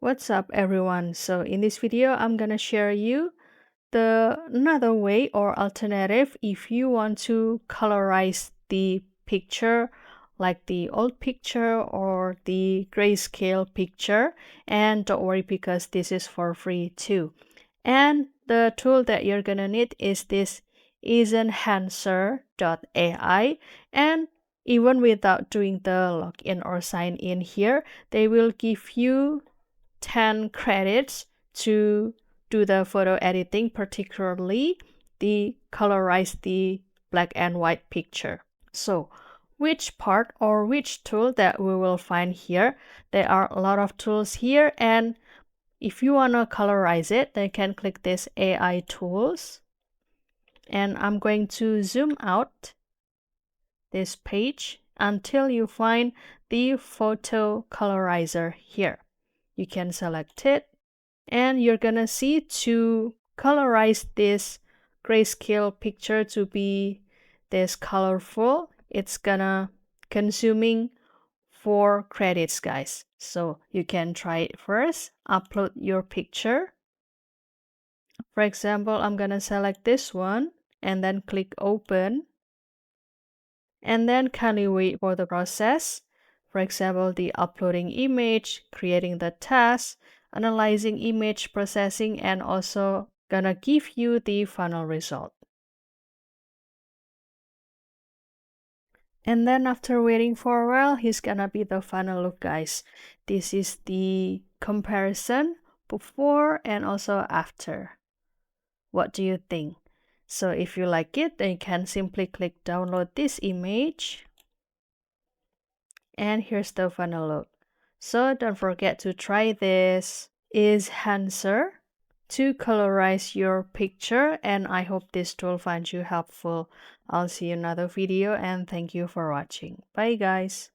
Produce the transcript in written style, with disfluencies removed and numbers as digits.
What's up everyone? So in this video I'm gonna share you another way or alternative if you want to colorize the picture like the old picture or the grayscale picture. And don't worry because this is for free too. And the tool that you're gonna need is this Ezenhancer.ai, and even without doing the login or sign in here, they will give you 10 credits to do the photo editing, particularly the colorize the black and white picture. So which part or which tool that we will find here? There are a lot of tools here, and if you want to colorize it, then you can click this AI tools, and I'm going to zoom out this page until you find the photo colorizer here. You can select it, and you're gonna see to colorize this grayscale picture to be this colorful, it's gonna consuming 4 credits, guys. So you can try it first. Upload your picture. For example, I'm gonna select this one and then click open, and then kindly wait for the process. For example, the uploading image, creating the task, analyzing image processing, and also gonna give you the final result. And then after waiting for a while, here's gonna be the final look, guys. This is the comparison before and also after. What do you think? So if you like it, then you can simply click download this image. And here's the final look. So don't forget to try this Ezenhancer to colorize your picture, and I hope this tool finds you helpful. I'll see you in another video, and thank you for watching. Bye guys.